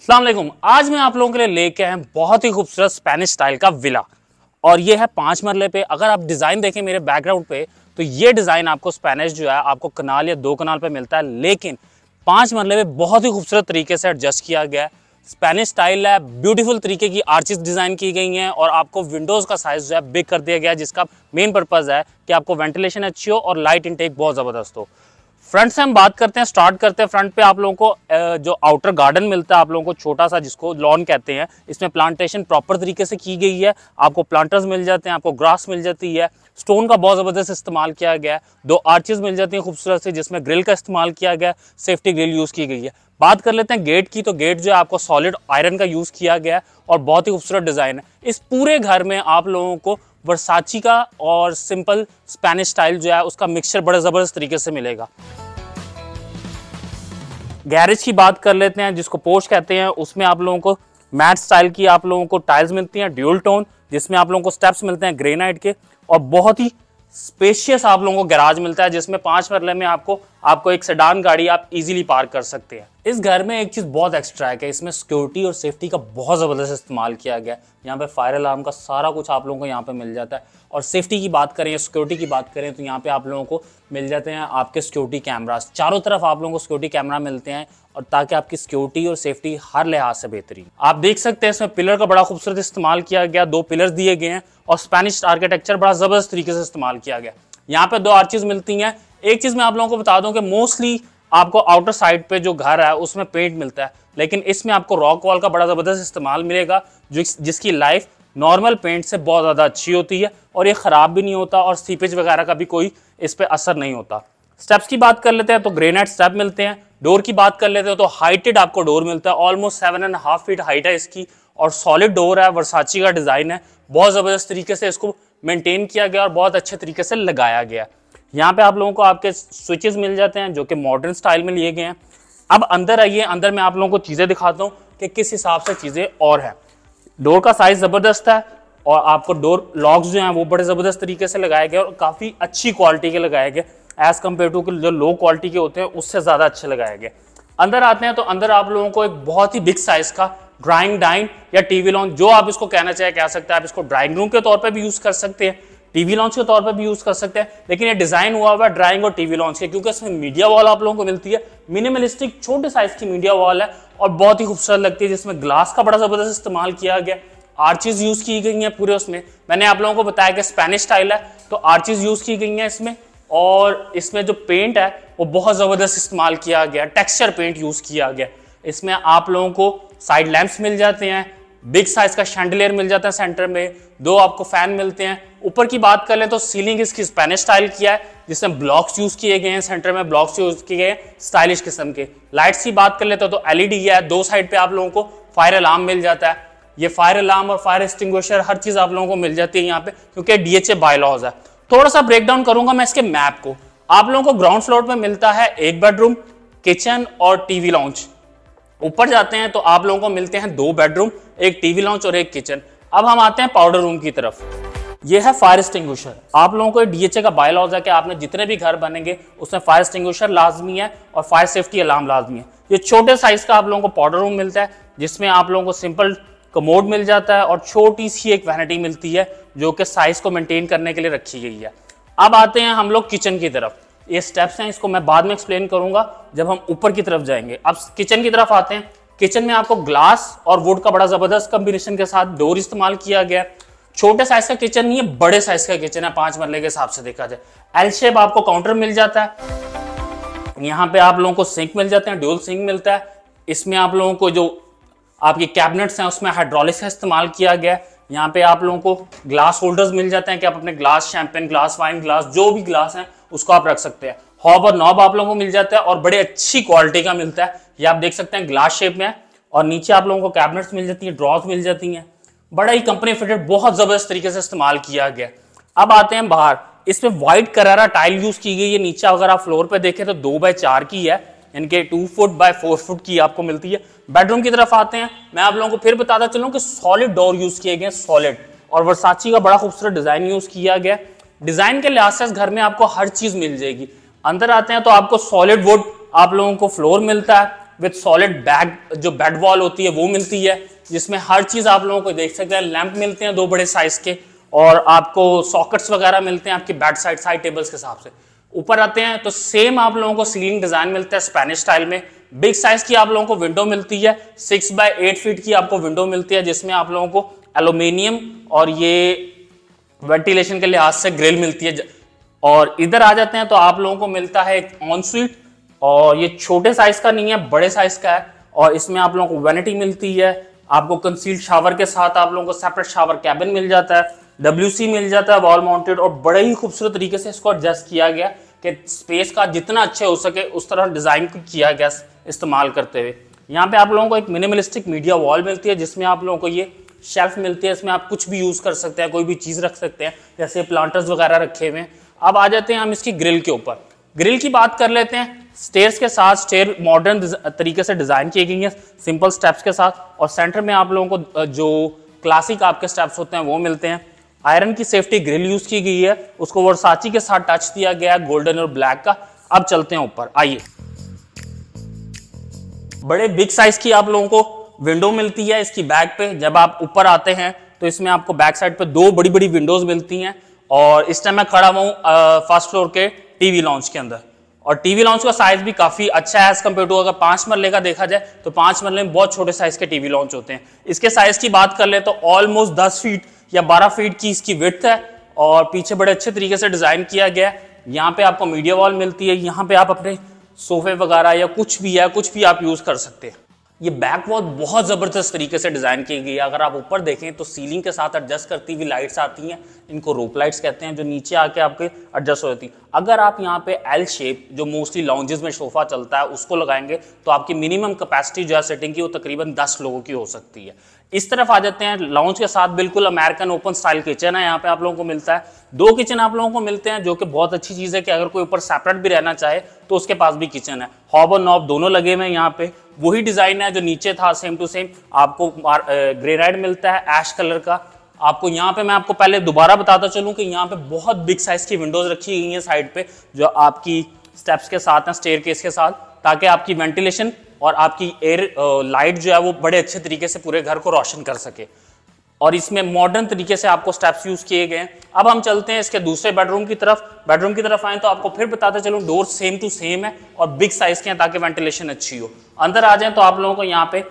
अस्सलाम वालेकुम। आज मैं आप लोगों के लिए लेके आया बहुत ही खूबसूरत स्पेनिश स्टाइल का विला और ये है 5 मरले पे। अगर आप डिज़ाइन देखें मेरे बैकग्राउंड पे तो ये डिज़ाइन आपको स्पेनिश जो है आपको कनाल या 2 कनाल पे मिलता है, लेकिन 5 मरले पे बहुत ही खूबसूरत तरीके से एडजस्ट किया गया है। स्पेनिश स्टाइल है, ब्यूटीफुल तरीके की आर्चेस डिज़ाइन की गई हैं और आपको विंडोज़ का साइज़ जो है बिग कर दिया गया है, जिसका मेन पर्पज़ है कि आपको वेंटिलेशन अच्छी हो और लाइट इनटेक बहुत ज़बरदस्त हो। फ्रंट से हम बात करते हैं, स्टार्ट करते हैं। फ्रंट पे आप लोगों को जो आउटर गार्डन मिलता है आप लोगों को छोटा सा, जिसको लॉन कहते हैं। इसमें प्लांटेशन प्रॉपर तरीके से की गई है, आपको प्लांटर्स मिल जाते हैं, आपको ग्रास मिल जाती है, स्टोन का बहुत ज़बरदस्त इस्तेमाल किया गया है, 2 आर्चेस मिल जाती हैं खूबसूरत से, जिसमें ग्रिल का इस्तेमाल किया गया है, सेफ्टी ग्रिल यूज़ की गई है। बात कर लेते हैं गेट की, तो गेट जो है आपको सॉलिड आयरन का यूज़ किया गया है और बहुत ही खूबसूरत डिज़ाइन है। इस पूरे घर में आप लोगों को वर्साची का और सिंपल स्पेनिश स्टाइल जो है उसका मिक्सचर बड़े ज़बरदस्त तरीके से मिलेगा। गैरेज की बात कर लेते हैं, जिसको पोर्च कहते हैं। उसमें आप लोगों को मैट स्टाइल की आप लोगों को टाइल्स मिलती हैं, ड्यूल टोन, जिसमें आप लोगों को स्टेप्स मिलते हैं ग्रेनाइट के, और बहुत ही स्पेशियस आप लोगों को गैराज मिलता है, जिसमें 5 मरले में आपको एक सेडान गाड़ी आप इजीली पार्क कर सकते हैं। इस घर में एक चीज़ बहुत एक्स्ट्रा है कि इसमें सिक्योरिटी और सेफ्टी का बहुत ज़बरदस्त इस्तेमाल किया गया है। यहाँ पे फायर अलार्म का सारा कुछ आप लोगों को यहाँ पे मिल जाता है। और सेफ्टी की बात करें या सिक्योरिटी की बात करें तो यहाँ पे आप लोगों को मिल जाते हैं आपके सिक्योरिटी कैमरास। चारों तरफ आप लोगों को सिक्योरिटी कैमरा मिलते हैं, और ताकि आपकी सिक्योरिटी और सेफ्टी हर लिहाज से बेहतरीन। आप देख सकते हैं इसमें पिलर का बड़ा खूबसूरत इस्तेमाल किया गया, 2 पिलर्स दिए गए हैं और स्पेनिश आर्किटेक्चर बड़ा ज़बरदस्त तरीके से इस्तेमाल किया गया। यहाँ पे 2 आर्चेस मिलती हैं। एक चीज़ मैं आप लोगों को बता दूं कि मोस्टली आपको आउटर साइड पे जो घर है उसमें पेंट मिलता है, लेकिन इसमें आपको रॉक वॉल का बड़ा ज़बरदस्त इस्तेमाल मिलेगा, जिसकी लाइफ नॉर्मल पेंट से बहुत ज़्यादा अच्छी होती है और ये ख़राब भी नहीं होता और सीपेज वगैरह का भी कोई इस पर असर नहीं होता। स्टेप्स की बात कर लेते हैं तो ग्रेनाइट स्टेप मिलते हैं। डोर की बात कर लेते हैं तो हाइटेड आपको डोर मिलता है, ऑलमोस्ट 7.5 फीट हाइट है इसकी और सॉलिड डोर है, वर्साची का डिज़ाइन है। बहुत ज़बरदस्त तरीके से इसको मेंटेन किया गया और बहुत अच्छे तरीके से लगाया गया। यहाँ पे आप लोगों को आपके स्विचेस मिल जाते हैं जो कि मॉडर्न स्टाइल में लिए गए हैं। अब अंदर आइए, अंदर मैं आप लोगों को चीज़ें दिखाता हूँ कि किस हिसाब से चीज़ें और हैं। डोर का साइज ज़बरदस्त है और आपको डोर लॉक्स जो हैं वो बड़े ज़बरदस्त तरीके से लगाए गए और काफ़ी अच्छी क्वालिटी के लगाए गए, एज़ कम्पेयर टू जो लो क्वालिटी के होते हैं उससे ज़्यादा अच्छे लगाए गए। अंदर आते हैं तो अंदर आप लोगों को एक बहुत ही बिग साइज का ड्राइंग डाइन या टीवी लॉन्च, जो आप इसको कहना चाहे कह सकते हैं। आप इसको ड्राइंग रूम के तौर पे भी यूज़ कर सकते हैं, टीवी लॉन्च के तौर पे भी यूज़ कर सकते हैं, लेकिन ये डिज़ाइन हुआ हुआ है ड्राइंग और टीवी लॉन्च के, क्योंकि इसमें मीडिया वॉल आप लोगों को मिलती है। मिनिमलिस्टिक छोटे साइज की मीडिया वॉल है और बहुत ही खूबसूरत लगती है, जिसमें ग्लास का बड़ा ज़बरदस्त इस्तेमाल किया गया। आर्चेज यूज़ की गई हैं पूरे उसमें। मैंने आप लोगों को बताया कि स्पेनिश स्टाइल है तो आर्चेज यूज़ की गई हैं इसमें, और इसमें जो पेंट है वो बहुत ज़बरदस्त इस्तेमाल किया गया, टेक्सचर पेंट यूज़ किया गया। इसमें आप लोगों को साइड लैंप्स मिल जाते हैं, बिग साइज का शैंडलियर मिल जाता है सेंटर में, 2 आपको फैन मिलते हैं। ऊपर की बात कर लें तो सीलिंग इसकी स्पेनिश स्टाइल किया है, जिसमें ब्लॉक्स यूज़ किए गए हैं, सेंटर में ब्लॉक्स यूज़ किए गए हैं स्टाइलिश किस्म के। लाइट्स की बात कर लेते तो LED है, 2 साइड पे आप लोगों को फायर अलार्म मिल जाता है। ये फायर अलार्म और फायर एक्सटिंग्विशर हर चीज़ आप लोगों को मिल जाती है यहाँ पे, क्योंकि DHA बायलॉज है। थोड़ा सा ब्रेक डाउन करूंगा मैं इसके मैप को। आप लोगों को ग्राउंड फ्लोर पे मिलता है 1 बेडरूम, किचन और टीवी लॉन्च। ऊपर जाते हैं तो आप लोगों को मिलते हैं 2 बेडरूम, 1 टीवी लॉन्च और 1 किचन। अब हम आते हैं पाउडर रूम की तरफ। यह है फायर एक्सटिंग्विशर। आप लोगों को DHA का बायलॉज है कि आपने जितने भी घर बनेंगे उसमें फायर एक्सटिंग्विशर लाजमी है और फायर सेफ्टी अलार्म लाजमी है। ये छोटे साइज का आप लोगों को पाउडर रूम मिलता है, जिसमें आप लोगों को सिंपल कमोड मिल जाता है और छोटी सी एक वैनिटी मिलती है जो कि साइज को मेंटेन करने के लिए रखी गई है। अब आते हैं हम लोग किचन की तरफ। ये स्टेप्स हैं, इसको मैं बाद में एक्सप्लेन करूंगा जब हम ऊपर की तरफ जाएंगे। अब किचन की तरफ आते हैं। किचन में आपको ग्लास और वुड का बड़ा जबरदस्त कॉम्बिनेशन के साथ डोर इस्तेमाल किया गया। छोटे साइज का किचन नहीं है, बड़े साइज का किचन है 5 मरले के हिसाब से देखा जाए। L शेप आपको काउंटर मिल जाता है। यहाँ पे आप लोगों को सिंक मिल जाते हैं, ड्यूल सिंक मिलता है। इसमें आप लोगों को जो आपके कैबिनेट्स हैं उसमें हाइड्रोलिक्स का इस्तेमाल किया गया है। यहाँ पे आप लोगों को ग्लास होल्डर्स मिल जाते हैं कि आप अपने glass, champagne glass, wine glass, जो भी ग्लास हैं उसको आप रख सकते हैं। हॉब और नॉब आप लोगों को मिल जाता है और बड़े अच्छी क्वालिटी का मिलता है। ये आप देख सकते हैं ग्लास शेप में है और नीचे आप लोगों को कैबिनेट्स मिल जाती हैं, ड्रॉर्स मिल जाती हैं। बड़ा ही कंपनी फिटेड, बहुत जबरदस्त तरीके से इस्तेमाल किया गया। अब आते हैं बाहर। इसमें व्हाइट करारा टाइल यूज की गई है। नीचे अगर आप फ्लोर पे देखें तो 2x4 की है, इनके 2 फुट बाय 4 फुट की आपको मिलती है। बेडरूम की तरफ आते हैं। मैं आप लोगों को फिर बताता चलूं कि सॉलिड डोर यूज किए गए, सॉलिड, और वर्साची का बड़ा खूबसूरत डिजाइन यूज किया गया। डिजाइन के लिहाज से इस घर में आपको हर चीज मिल जाएगी। अंदर आते हैं तो आपको सॉलिड वुड आप लोगों को फ्लोर मिलता है विद सॉलिड बैग जो बेड वॉल होती है वो मिलती है, जिसमें हर चीज आप लोगों को देख सकते हैं। लैंप मिलते हैं 2 बड़े साइज के, और आपको सॉकेट्स वगैरह मिलते हैं आपकी बेड साइड टेबल्स के हिसाब से। ऊपर आते हैं तो सेम आप लोगों को सीलिंग डिजाइन मिलता है स्पेनिश स्टाइल में। बिग साइज की आप लोगों को विंडो मिलती है, 6 बाय 8 फीट की आपको विंडो मिलती है, जिसमें आप लोगों को एल्यूमिनियम और ये वेंटिलेशन के लिहाज से ग्रिल मिलती है। और इधर आ जाते हैं तो आप लोगों को मिलता है एक ऑन स्वीट, और ये छोटे साइज का नहीं है, बड़े साइज का है, और इसमें आप लोगों को वैनिटी मिलती है। आपको कंसील्ड शावर के साथ आप लोगों को सेपरेट शावर कैबिन मिल जाता है, WC मिल जाता है वॉल माउंटेड, और बड़े ही खूबसूरत तरीके से इसको एडजस्ट किया गया कि स्पेस का जितना अच्छे हो सके उस तरह डिजाइन किया गया इस्तेमाल करते हुए। यहाँ पे आप लोगों को एक मिनिमलिस्टिक मीडिया वॉल मिलती है, जिसमें आप लोगों को ये शेल्फ मिलती है, इसमें आप कुछ भी यूज कर सकते हैं, कोई भी चीज रख सकते हैं, जैसे प्लांटर्स वगैरह रखे हुए हैं। अब आ जाते हैं हम इसकी ग्रिल के ऊपर। ग्रिल की बात कर लेते हैं। स्टेयर्स के साथ स्टेयर मॉडर्न तरीके से डिजाइन की गई है, सिंपल स्टेप्स के साथ, और सेंटर में आप लोगों को जो क्लासिक आपके स्टेप्स होते हैं वो मिलते हैं। आयरन की सेफ्टी ग्रिल यूज की गई है, उसको वर्साची के साथ टच दिया गया है, गोल्डन और ब्लैक का। अब चलते हैं ऊपर, आइए। बड़े बिग साइज की आप लोगों को विंडो मिलती है इसकी बैक पे। जब आप ऊपर आते हैं तो इसमें आपको बैक साइड पे 2 बड़ी बड़ी विंडोज मिलती हैं, और इस टाइम मैं खड़ा हुआ हूँ फर्स्ट फ्लोर के टीवी लॉन्च के अंदर, और टीवी लॉन्च का साइज भी काफी अच्छा है एज कम्पेयर टू अगर 5 मरले का देखा जाए तो 5 मरले में बहुत छोटे साइज के टीवी लॉन्च होते हैं। इसके साइज की बात कर ले तो ऑलमोस्ट 10 फीट या 12 फीट की इसकी विड्थ है, और पीछे बड़े अच्छे तरीके से डिजाइन किया गया है। यहाँ पे आपको मीडिया वॉल मिलती है, यहाँ पे आप अपने सोफे वगैरह या कुछ भी है, कुछ भी आप यूज कर सकते हैं। ये बैक वॉल बहुत जबरदस्त तरीके से डिजाइन की गई है। अगर आप ऊपर देखें तो सीलिंग के साथ एडजस्ट करती हुई लाइट्स आती हैं, इनको रोप लाइट्स कहते हैं, जो नीचे आके आपके एडजस्ट हो जाती है। अगर आप यहाँ पे एल शेप जो मोस्टली लॉन्जेस में सोफा चलता है उसको लगाएंगे तो आपकी मिनिमम कैपेसिटी जो है सेटिंग की वो तकरीबन 10 लोगों की हो सकती है। इस तरफ आ जाते हैं, लॉन्च के साथ बिल्कुल अमेरिकन ओपन स्टाइल किचन है यहाँ पे आप लोगों को मिलता है। 2 किचन आप लोगों को मिलते हैं, जो कि बहुत अच्छी चीज है कि अगर कोई ऊपर सेपरेट भी रहना चाहे तो उसके पास भी किचन है। हॉब और नॉब दोनों लगे हुए हैं यहाँ पे, वही डिजाइन है जो नीचे था सेम टू सेम। आपको ग्रेनाइट मिलता है ऐश कलर का। आपको यहाँ पे मैं आपको पहले दोबारा बताता चलूं कि यहाँ पे बहुत बिग साइज की विंडोज रखी गई हैं साइड पे, जो आपकी स्टेप्स के साथ हैं, स्टेयरकेस के साथ, ताकि आपकी वेंटिलेशन और आपकी एयर लाइट जो है वो बड़े अच्छे तरीके से पूरे घर को रोशन कर सके। और इसमें मॉडर्न तरीके से आपको स्टेप्स यूज किए गए हैं। अब हम चलते हैं इसके दूसरे बेडरूम की तरफ। बेडरूम की तरफ आए तो आपको फिर बताते चलूं डोर सेम टू सेम है और बिग साइज के हैं ताकि वेंटिलेशन अच्छी हो। अंदर आ जाए तो आप लोगों को यहाँ पे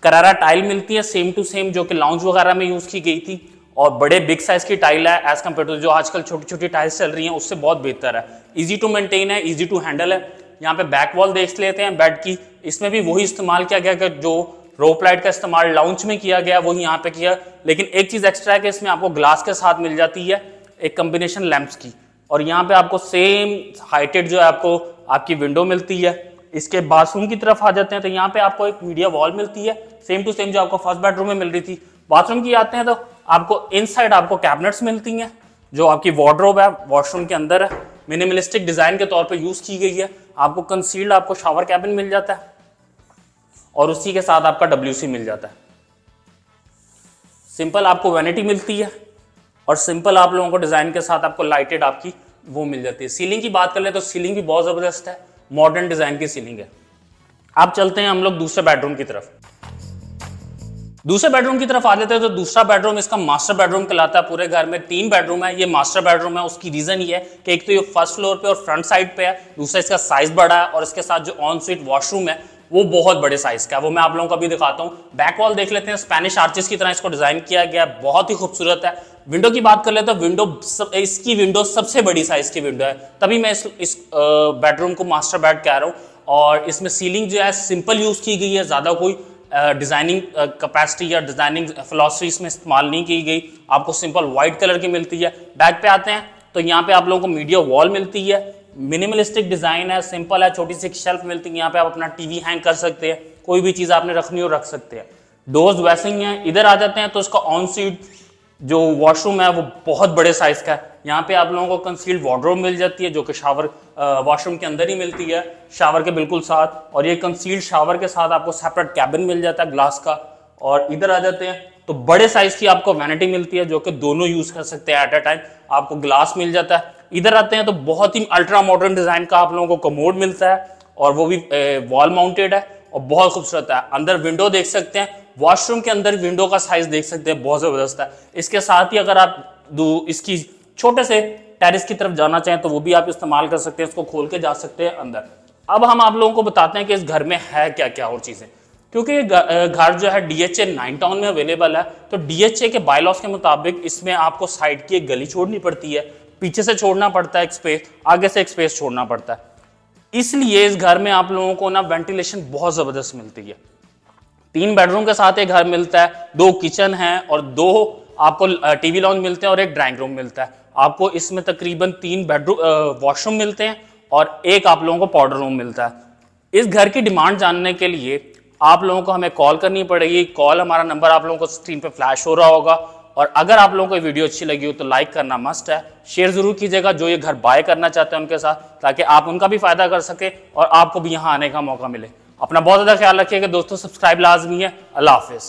करारा टाइल मिलती है सेम टू सेम, जो कि लाउंज वगैरह में यूज की गई थी, और बड़े बिग साइज की टाइल है एज कम्पेयर टू जो आजकल छोटी छोटी टाइल्स चल रही हैं उससे बहुत बेहतर है। इजी टू मेंटेन है, इजी टू हैंडल है। यहाँ पे बैक वॉल देख लेते हैं बेड की, इसमें भी वही इस्तेमाल किया गया कि जो रोप लाइट का इस्तेमाल लाउंज में किया गया वही यहाँ पे किया, लेकिन एक चीज एक्स्ट्रा है कि इसमें आपको ग्लास के साथ मिल जाती है एक कॉम्बिनेशन लैंप्स की, और यहाँ पे आपको सेम हाइटेड जो है आपको आपकी विंडो मिलती है। इसके बाथरूम की तरफ आ जाते हैं तो यहाँ पे आपको एक मीडिया वॉल मिलती है सेम टू सेम जो आपको फर्स्ट बेडरूम में मिल रही थी। बाथरूम की आते हैं तो आपको इनसाइड आपको कैबिनेट्स मिलती हैं, जो आपकी वार्डरोब है वॉशरूम के अंदर है, मिनिमलिस्टिक डिजाइन के तौर पे यूज की गई है। आपको कंसील्ड आपको शावर कैबिन मिल जाता है और उसी के साथ आपका WC मिल जाता है। सिंपल आपको वैनिटी मिलती है और सिंपल आप लोगों को डिजाइन के साथ आपको लाइटेड आपकी वो मिल जाती है। सीलिंग की बात कर ले तो सीलिंग भी बहुत जबरदस्त है, मॉडर्न डिजाइन की सीलिंग है। अब चलते हैं हम लोग दूसरे बेडरूम की तरफ। दूसरे बेडरूम की तरफ आ जाते हैं तो दूसरा बेडरूम इसका मास्टर बेडरूम कहलाता है। पूरे घर में 3 बेडरूम है, ये मास्टर बेडरूम है। उसकी रीजन ये है कि एक तो ये फर्स्ट फ्लोर पे और फ्रंट साइड पे है, दूसरा इसका साइज बड़ा है, और इसके साथ जो ऑन स्वीट वॉशरूम है वो बहुत बड़े साइज का है, वो मैं आप लोगों को अभी दिखाता हूँ। बैक वॉल देख लेते हैं, स्पेनिश आर्चेस की तरह इसको डिजाइन किया गया है, बहुत ही खूबसूरत है। विंडो की बात कर लेते हैं, इसकी विंडो सबसे बड़ी साइज की विंडो है, तभी मैं इस बेडरूम को मास्टर बेड कह रहा हूँ। और इसमें सीलिंग जो है सिंपल यूज की गई है, ज्यादा कोई डिजाइनिंग कैपेसिटी या डिजाइनिंग फिलॉसफी इसमें इस्तेमाल नहीं की गई। आपको सिंपल व्हाइट कलर की मिलती है। बैक पे आते हैं तो यहाँ पे आप लोगों को मीडिया वॉल मिलती है, मिनिमलिस्टिक डिजाइन है, सिंपल है, छोटी सी शेल्फ मिलती है, यहाँ पे आप अपना टीवी हैंग कर सकते हैं, कोई भी चीज आपने रखनी हो रख सकते हैं। डोर्स वैसिंग है। इधर आ जाते हैं तो इसका ऑन सीट जो वॉशरूम है वो बहुत बड़े साइज का है। यहाँ पे आप लोगों को कंसील्ड वार्डरोब मिल जाती है, जो कि शावर वॉशरूम के अंदर ही मिलती है, शावर के बिल्कुल साथ, और ये कंसील्ड शावर के साथ आपको सेपरेट कैबिन मिल जाता है ग्लास का। और इधर आ जाते हैं तो बड़े साइज की आपको वैनिटी मिलती है, जो कि दोनों यूज कर सकते हैं एट अ टाइम। आपको ग्लास मिल जाता है। इधर आते हैं तो बहुत ही अल्ट्रा मॉडर्न डिजाइन का आप लोगों को कमोड मिलता है, और वो भी वॉल माउंटेड है, और बहुत खूबसूरत है। अंदर विंडो देख सकते हैं, वॉशरूम के अंदर विंडो का साइज देख सकते हैं, बहुत जबरदस्त है। इसके साथ ही अगर आप इसकी छोटे से टेरेस की तरफ जाना चाहें तो वो भी आप इस्तेमाल कर सकते हैं, इसको खोल के जा सकते हैं अंदर। अब हम आप लोगों को बताते हैं कि इस घर में है क्या क्या और चीजें, क्योंकि घर जो है DHA 9 टाउन में अवेलेबल है। तो DHA के बायलॉस के मुताबिक इसमें आपको साइड की एक गली छोड़नी पड़ती है, पीछे से छोड़ना पड़ता है एक स्पेस, आगे से एक स्पेस छोड़ना पड़ता है। इसलिए इस घर में आप लोगों को ना वेंटिलेशन बहुत जबरदस्त मिलती है। 3 बेडरूम के साथ एक घर मिलता है, 2 किचन है और 2 आपको टीवी लॉन्ज मिलते हैं और एक ड्राइंग रूम मिलता है। आपको इसमें तकरीबन 3 बेडरूम वॉशरूम मिलते हैं और एक आप लोगों को पाउडर रूम मिलता है। इस घर की डिमांड जानने के लिए आप लोगों को हमें कॉल करनी पड़ेगी। कॉल हमारा नंबर आप लोगों को स्क्रीन पे फ्लैश हो रहा होगा। और अगर आप लोगों को ये वीडियो अच्छी लगी हो तो लाइक करना मस्ट है, शेयर जरूर कीजिएगा जो ये घर बाय करना चाहते हैं उनके साथ, ताकि आप उनका भी फायदा कर सके और आपको भी यहाँ आने का मौका मिले। अपना बहुत ज़्यादा ख्याल रखिएगा दोस्तों, सब्सक्राइब लाजमी है। अल्लाह हाफिज़।